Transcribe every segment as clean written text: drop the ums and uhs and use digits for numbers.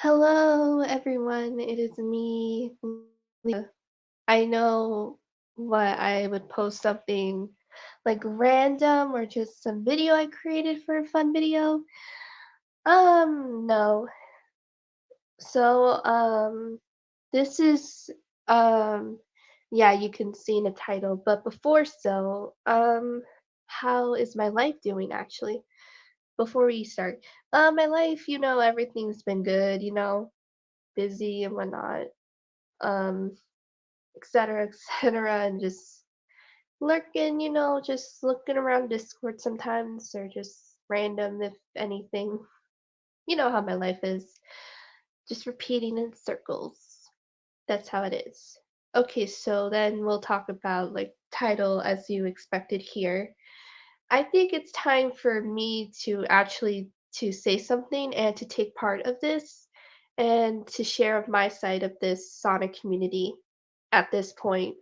Hello, everyone. It is me. Leah. I know what I would post something like random or just some video I created for a fun video. No. So, this is, um, yeah, you can see in the title, but before how is my life doing actually? Before we start, my life, everything's been good, busy and whatnot. Um, etc., etc., and just lurking, just looking around Discord sometimes, or just random, if anything. You know how my life is, just repeating in circles. That's how it is. Okay, so then we'll talk about like title as you expected here. I think it's time for me to actually to say something and to take part of this and to share of my side of this Sonic community at this point.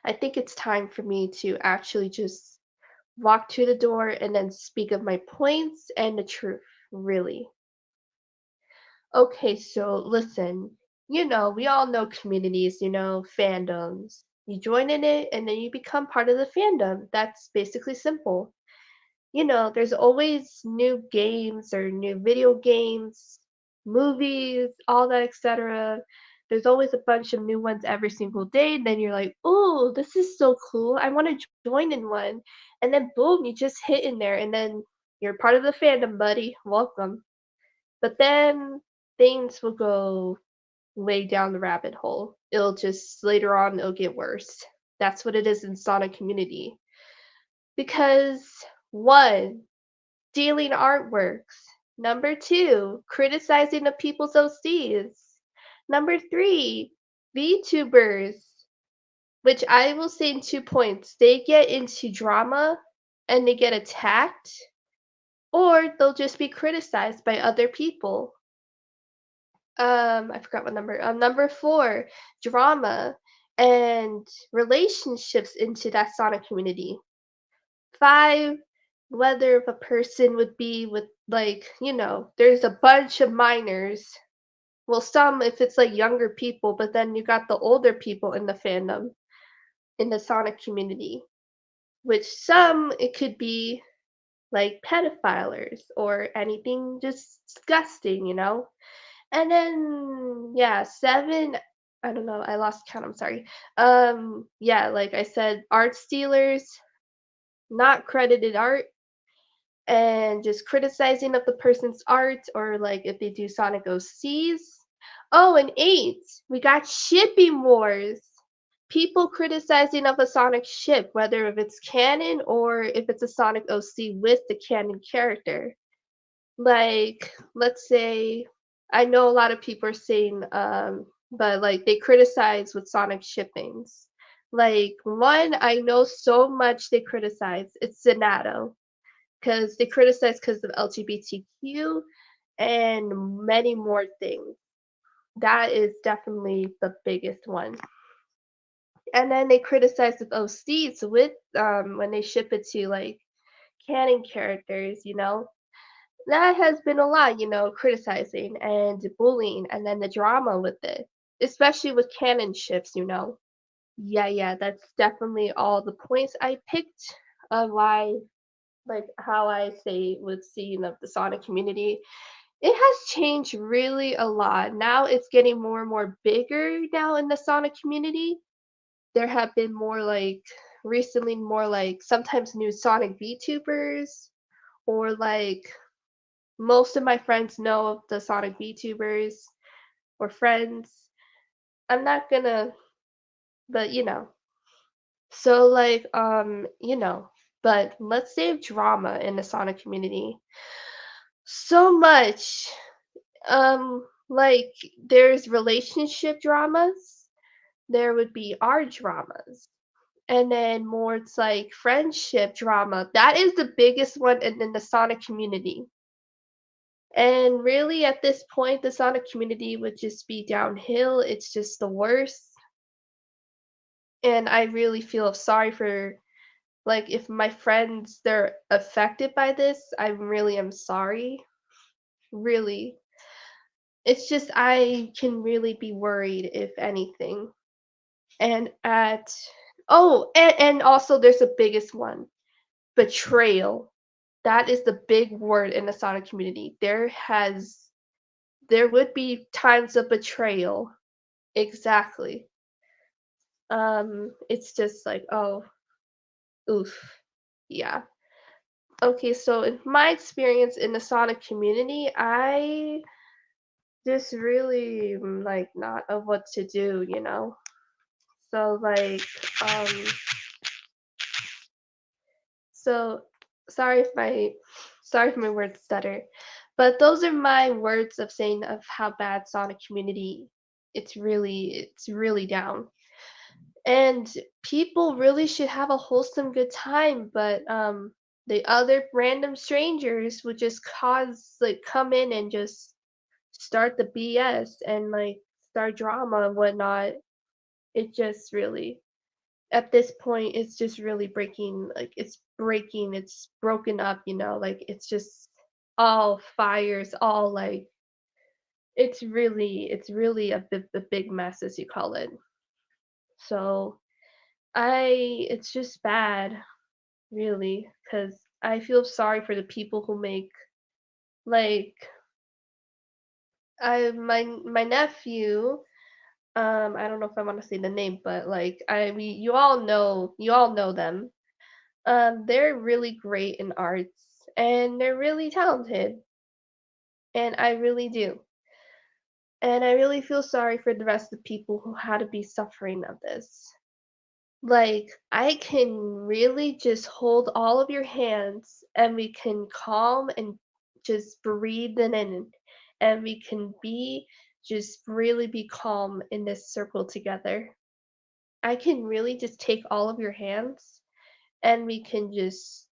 I think it's time for me to actually just walk to the door and then speak of my points and the truth, really. Okay, so listen, we all know communities, fandoms. You join in it and then you become part of the fandom. That's basically simple. There's always new games or new video games, movies, all that, etc. There's always a bunch of new ones every single day. And then you're like, oh, this is so cool. I want to join in one. And then boom, you just hit in there. And then you're part of the fandom, buddy. Welcome. But then things will go way down the rabbit hole. It'll just later on, it'll get worse. That's what it is in Sonic Community. Because one, stealing artworks. Number two, criticizing the people's OCs. Number three, VTubers, which I will say in 2 points. They get into drama and they get attacked, or they'll just be criticized by other people. I forgot what number. Number four, drama and relationships into that Sonic community. Five, whether if a person would be with like, there's a bunch of minors. Well, some if it's like younger people, but then you got the older people in the fandom, in the Sonic community, which some it could be like pedophilers or anything just disgusting. And then yeah, seven, I don't know, I lost count, I'm sorry. Yeah, like I said, art stealers, not credited art, and just criticizing of the person's art or like if they do Sonic OCs. Oh, and eight, we got shipping wars. People criticizing of a Sonic ship, whether if it's canon or if it's a Sonic OC with the canon character. Like, let's say, I know a lot of people are saying, but like they criticize with Sonic shippings. Like one, I know so much they criticize. It's Zenato because they criticize because of LGBTQ and many more things. That is definitely the biggest one. And then they criticize with OCs with when they ship it to like canon characters. That has been a lot, criticizing and bullying and then the drama with it, especially with canon ships. Yeah, yeah, that's definitely all the points I picked of why like how I say with seeing of the Sonic community. It has changed really a lot. Now it's getting more and more bigger now in the Sonic community. There have been more like recently more like sometimes new Sonic VTubers or like most of my friends know of the Sonic VTubers or friends. I'm not gonna, but So like but let's save drama in the Sonic community. So much. Like there's relationship dramas, there would be art dramas, and then more it's like friendship drama. That is the biggest one in the Sonic community. And really at this point the Sonic community would just be downhill. It's just the worst. And I really feel sorry for like if my friends they're affected by this, I really am sorry. Really. It's just I can really be worried if anything. And at and also there's the biggest one, betrayal. That is the big word in the Sonic community. There would be times of betrayal. Exactly. It's just like, oh, oof. Yeah. Okay, so in my experience in the Sonic community, I just really like not of what to do. So like, um, so sorry if my sorry if my words stutter, but those are my words of saying of how bad Sonic community. It's really down. And people really should have a wholesome good time, but the other random strangers would just come in and just start the BS and like start drama and whatnot. It just really at this point it's just really it's broken up, like it's just all fires, all like it's really a big mess as you call it. So it's just bad really, because I feel sorry for the people who make like my nephew. I don't know if I want to say the name, but like I mean, you all know them. They're really great in arts and they're really talented, and I really do. And I really feel sorry for the rest of the people who had to be suffering of this. Like, I can really just hold all of your hands and we can calm and just breathe it in, and we can just really be calm in this circle together. I can really just take all of your hands and we can just,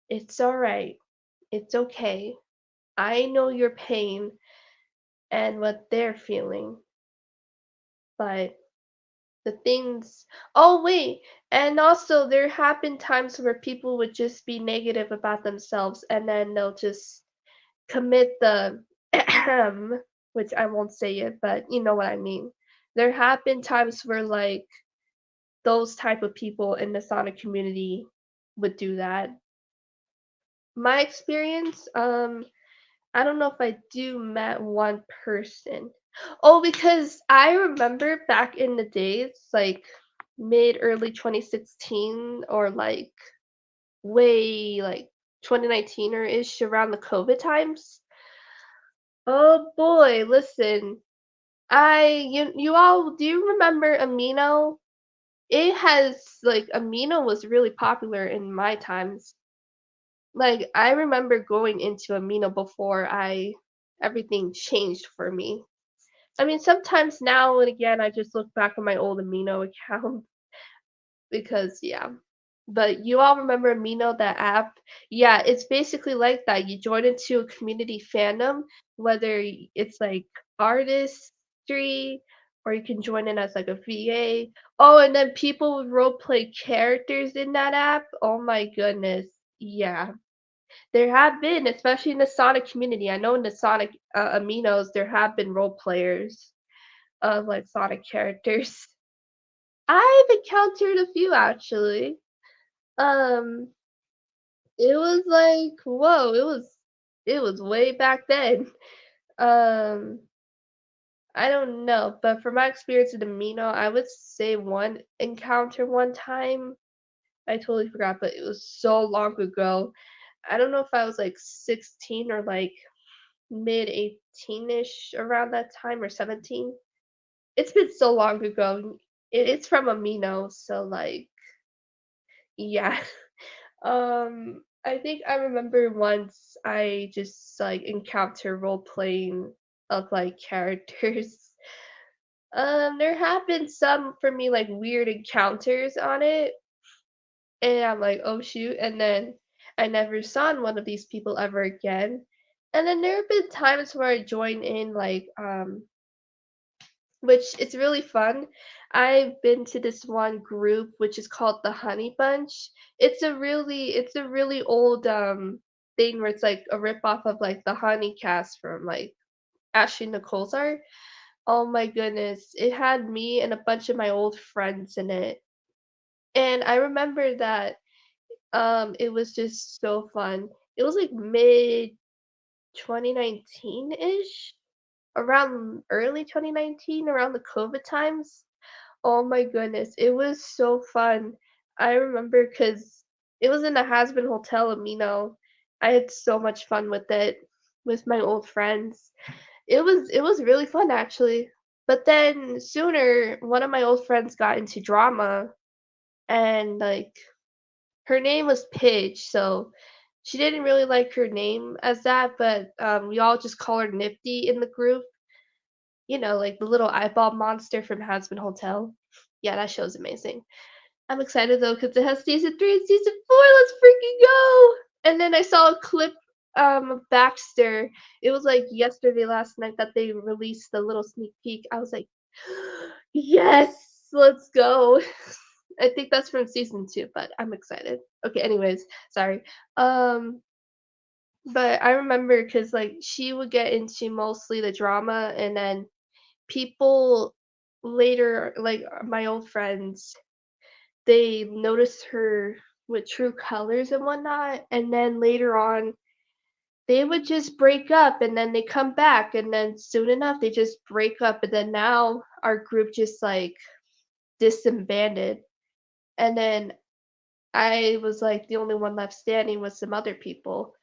it's all right. It's okay. I know your pain and what they're feeling, but the things oh, wait, and also there have been times where people would just be negative about themselves, and then they'll just commit the which I won't say it, but you know what I mean. There have been times where, like, those type of people in the Sonic community would do that. My experience, I don't know if I do met one person. Oh, because I remember back in the days, like mid early 2016 or like way like 2019 or ish around the COVID times. Oh boy, listen. You all do you remember Amino? It has like Amino was really popular in my times. Like I remember going into Amino before I everything changed for me. I mean, sometimes now and again, I just look back on my old Amino account because, yeah. But you all remember Amino, that app? Yeah, it's basically like that. You join into a community fandom, whether it's like artistry or you can join in as like a VA. Oh, and then people would role play characters in that app. Oh my goodness. Yeah. There have been, especially in the Sonic community. I know in the Sonic Aminos, there have been role players of, like, Sonic characters. I've encountered a few actually. Um, it was like, whoa, it was way back then. Um, I don't know, but from my experience in Amino, I would say one encounter one time. I totally forgot, but it was so long ago. I don't know if I was like 16 or like mid 18ish around that time or 17. It's been so long ago. It's from Amino, so like yeah. I think I remember once I just like encounter role playing of like characters. There have been some for me like weird encounters on it, and I'm like, oh shoot, and then I never saw one of these people ever again. And then there have been times where I join in like which it's really fun. I've been to this one group which is called the Honey Bunch. It's a really old thing where it's like a rip off of like the Honey Cast from like Ashley Nicole's art. Oh my goodness, it had me and a bunch of my old friends in it, and I remember that, it was just so fun. It was, like, mid 2019-ish, around early 2019, around the COVID times. Oh my goodness, it was so fun. I remember because it was in the Hasbin Hotel in Mino. I had so much fun with it, with my old friends. It was really fun, actually. But then sooner, one of my old friends got into drama, and, like, her name was Pidge, so she didn't really like her name as that, but, we all just call her Nifty in the group. You know, like the little eyeball monster from Hazbin Hotel. Yeah, that show's amazing. I'm excited though because it has season 3 and season 4, let's freaking go! And then I saw a clip, of Baxter. It was, like, yesterday, last night that they released the little sneak peek. I was like, "Yes, let's go." I think that's from season 2, but I'm excited. Okay, anyways, sorry. Um, but I remember because like, she would get into mostly the drama, and then people later, like, my old friends, they noticed her with true colors and whatnot, and then later on, they would just break up, and then they come back, and then soon enough, they just break up, and then now our group just, like, disbanded, and then I was, like, the only one left standing with some other people.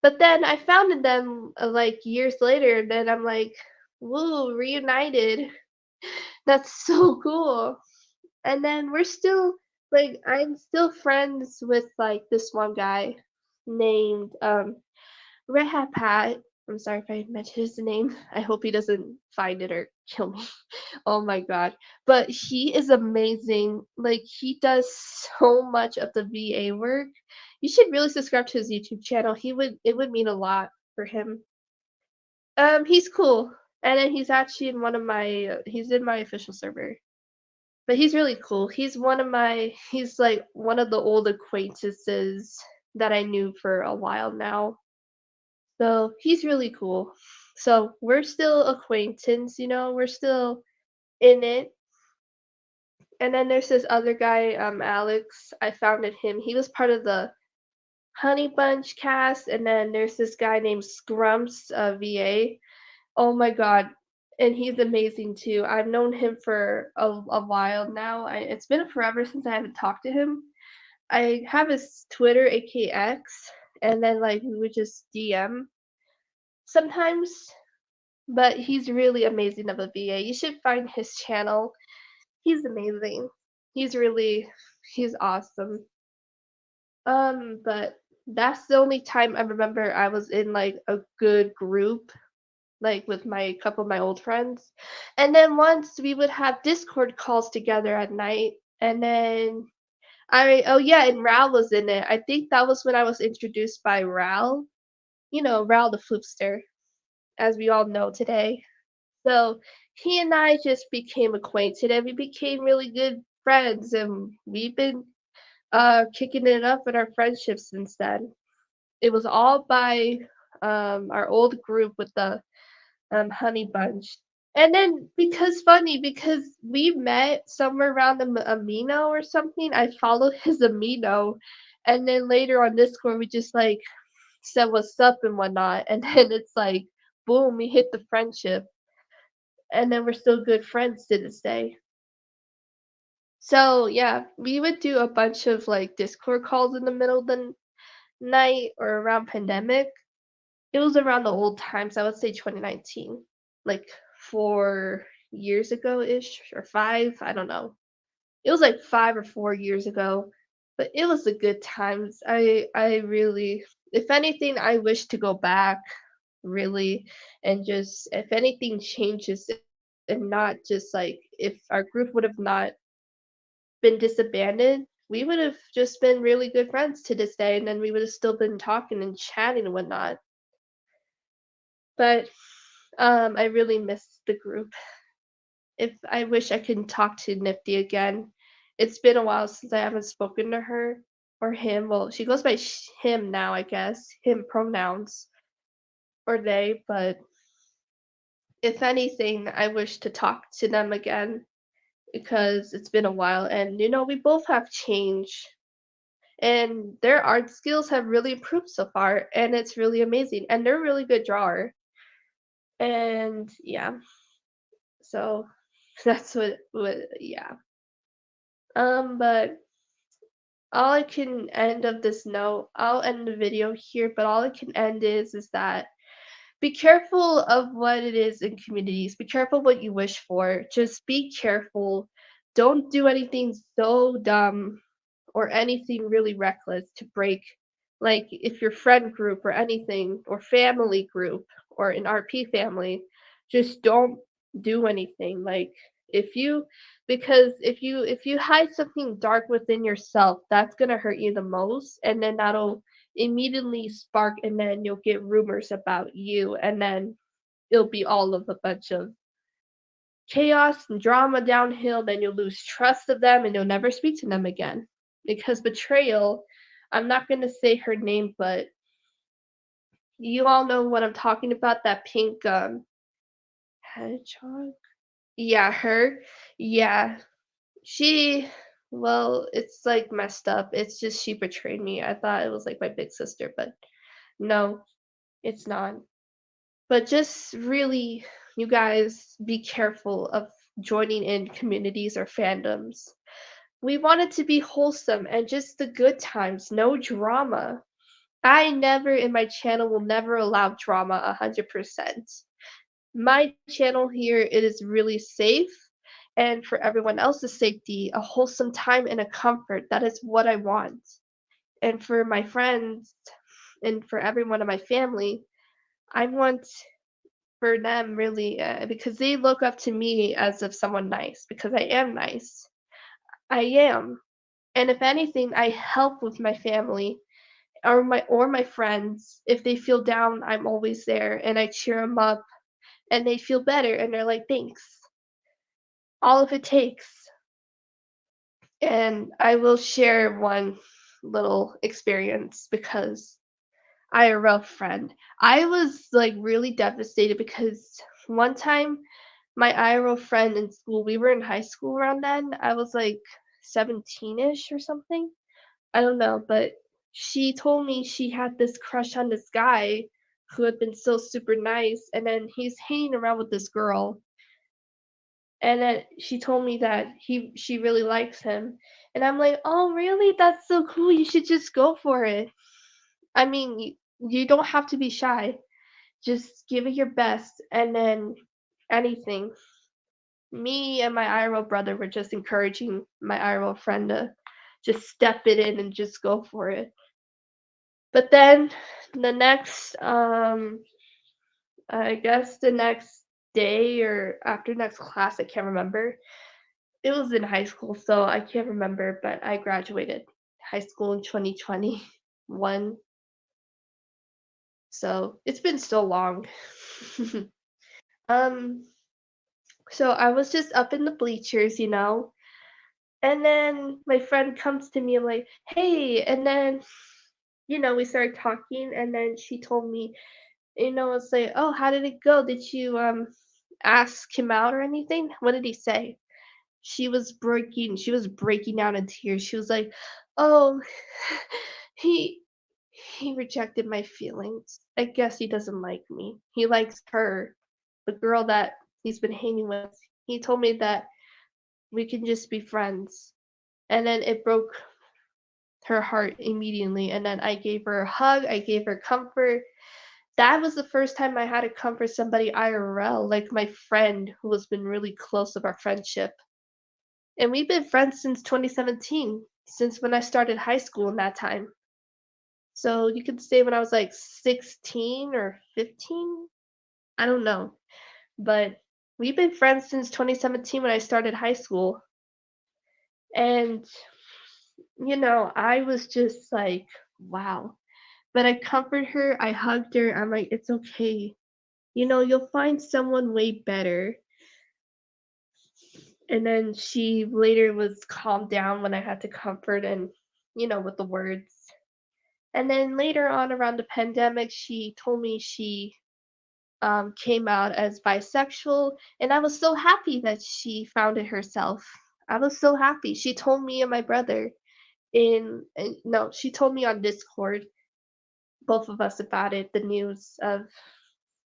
But then I found them, like, years later, and then I'm like, "Woo, reunited." That's so cool. And then we're still like, I'm still friends with, like, this one guy named, Red Hat Pat. I'm sorry if I mentioned his name. I hope he doesn't find it or kill me. Oh my god. But he is amazing. Like, he does so much of the VA work. You should really subscribe to his YouTube channel. He would it would mean a lot for him. He's cool. And then he's actually in one of my he's in my official server. But he's really cool. He's, like, one of the old acquaintances that I knew for a while now. So, he's really cool. So, we're still acquaintance, we're still in it. And then there's this other guy, Alex, I founded him. He was part of the Honey Bunch cast, and then there's this guy named Scrumps, VA. Oh my god, and he's amazing too. I've known him for a while now. It's been forever since I haven't talked to him. I have his Twitter, aka X, and then, like, we would just DM sometimes, but he's really amazing of a VA. You should find his channel. He's amazing. He's really he's awesome. But that's the only time I remember I was in, like, a good group, like, with my couple of my old friends. And then once we would have Discord calls together at night, and then oh yeah, and Ral was in it. I think that was when I was introduced by Ral. Ral the Floopster, as we all know today. So he and I just became acquainted, and we became really good friends, and we've been kicking it up in our friendship since then. It was all by our old group with the Honey Bunch. And then because we met somewhere around the Amino or something, I followed his Amino, and then later on Discord we just like said what's up and whatnot, and then it's like boom, we hit the friendship, and then we're still good friends to this day. So yeah, we would do a bunch of like Discord calls in the middle of the night or around pandemic. It was around the old times, I would say 2019, like 4 years ago-ish or 5, I don't know. It was like 5 or 4 years ago, but it was the good times. I really if anything, I wish to go back, really, and just if anything changes and not just like if our group would have not been disbanded, we would have just been really good friends to this day, and then we would have still been talking and chatting and whatnot. But I really miss the group. If I wish I could talk to Nifty again. It's been a while since I haven't spoken to her or him. Well, she goes by him now, I guess. Him pronouns or they, but If anything, I wish to talk to them again because it's been a while and we both have changed and their art skills have really improved so far and it's really amazing and they're a really good drawer. And yeah, so that's what yeah. But all I can end of this note, I'll end the video here, but all I can end is that be careful of what it is in communities. Be careful what you wish for. Just be careful. Don't do anything so dumb or anything really reckless to break, like if your friend group or anything or family group or an RP family, just don't do anything. Like if you because if you hide something dark within yourself, that's gonna hurt you the most, and then that'll immediately spark, and then you'll get rumors about you, and then it'll be all of a bunch of chaos and drama downhill, then you'll lose trust of them and you'll never speak to them again. Because betrayal, I'm not gonna say her name, but you all know what I'm talking about, that pink hedgehog? Yeah, her. Yeah. She well, it's like messed up. It's just she betrayed me. I thought it was like my big sister, but no, it's not. But just really, you guys be careful of joining in communities or fandoms. We want it to be wholesome and just the good times, no drama. I never in my channel will never allow drama 100%. My channel here, it is really safe, and for everyone else's safety, a wholesome time and a comfort. That is what I want. And for my friends and for everyone in my family, I want for them really because they look up to me as of someone nice because I am nice. I am. And if anything, I help with my family or my friends. If they feel down, I'm always there and I cheer them up and they feel better and they're like, "Thanks." All of it takes. And I will share one little experience because IRL friend. I was like really devastated because one time my IRL friend in school, we were in high school around then. I was like 17ish or something. I don't know, but she told me she had this crush on this guy who had been so super nice, and then he's hanging around with this girl, and then she told me that she really likes him, and I'm like, "Oh, really? That's so cool. You should just go for it." I mean, you don't have to be shy. Just give it your best, and then anything. Me and my IRL brother were just encouraging my IRL friend to just step it in and just go for it. But then the next, I guess the next day or after next class, I can't remember. It was in high school, so I can't remember, but I graduated high school in 2021. So it's been so long. um, so I was just up in the bleachers. And then my friend comes to me, I'm like, "Hey," and then, we started talking, and then she told me, it's like, "Oh, how did it go? Did you, ask him out or anything? What did he say?" She was breaking down in tears. She was like, "Oh, he he rejected my feelings. I guess he doesn't like me. He likes her, the girl that he's been hanging with. He told me that we can just be friends." And then it broke her heart immediately, and then I gave her a hug, I gave her comfort. That was the first time I had to comfort somebody IRL, like my friend who has been really close of our friendship. And we've been friends since 2017, since when I started high school in that time. So you could say when I was like 16 or 15? I don't know. But we've been friends since 2017 when I started high school. And, I was just like, wow. But I comforted her, I hugged her, I'm like, "It's okay. You'll find someone way better." And then she later was calmed down when I had to comfort and, with the words. And then later on around the pandemic, she told me she came out as bisexual, and I was so happy that she found it herself. I was so happy. She told me and my brother no, she told me on Discord, both of us about it, the news of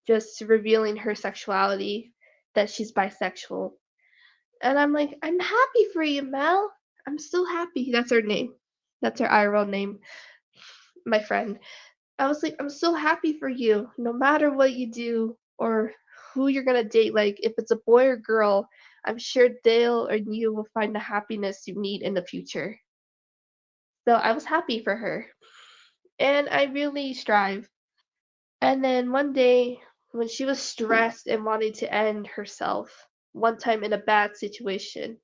just revealing her sexuality, that she's bisexual. And I'm like, "I'm happy for you, Mel. I'm so happy." That's her name. That's her IRL name, my friend. I was like, "I'm so happy for you, no matter what you do or who you're gonna date, like, if it's a boy or girl, I'm sure Dale or you will find the happiness you need in the future." So I was happy for her, and I really strive. And then one day, when she was stressed and wanted to end herself, one time in a bad situation,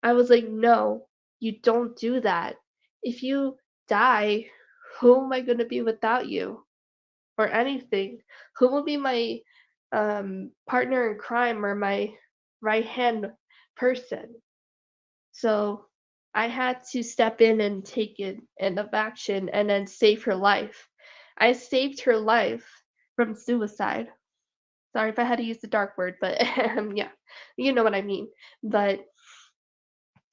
I was like, "No, you don't do that. If you die, who am I gonna be without you? Or anything? Who will be my, partner in crime or my right-hand person?" So, I had to step in and take it end of action and then save her life. I saved her life from suicide. Sorry if I had to use the dark word, but, yeah, you know what I mean. But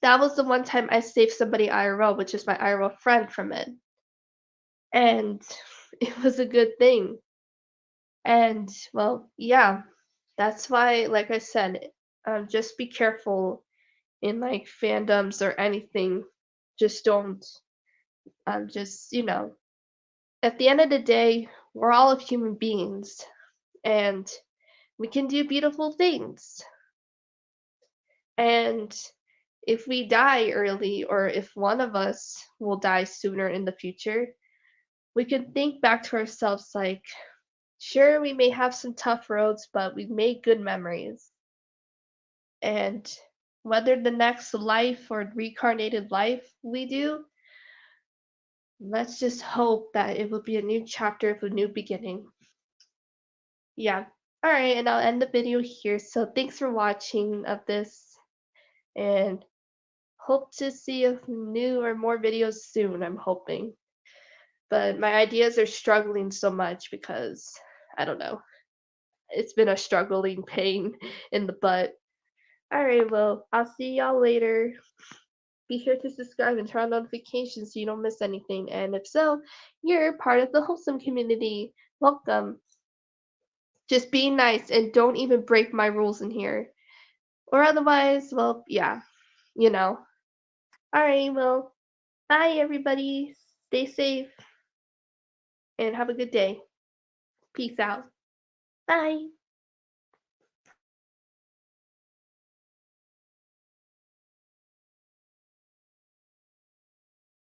that was the one time I saved somebody IRL, which is my IRL friend from it, and it was a good thing. And, well, yeah, that's why, like I said, just be careful in, like, fandoms or anything. Just don't, just, at the end of the day, we're all human beings, and we can do beautiful things. And if we die early, or if one of us will die sooner in the future, we can think back to ourselves like, sure, we may have some tough roads, but we made good memories. And whether the next life or reincarnated life we do, let's just hope that it will be a new chapter of a new beginning. Yeah. All right, and I'll end the video here. So thanks for watching of this, and hope to see a new or more videos soon, I'm hoping. But my ideas are struggling so much because I don't know. It's been a struggling pain in the butt. All right, well, I'll see y'all later. Be sure to subscribe and turn on notifications so you don't miss anything. And if so, you're part of the wholesome community. Welcome. Just be nice and don't even break my rules in here. Or otherwise, well, yeah, you know. Alright, well, bye everybody. Stay safe and have a good day. Peace out. Bye.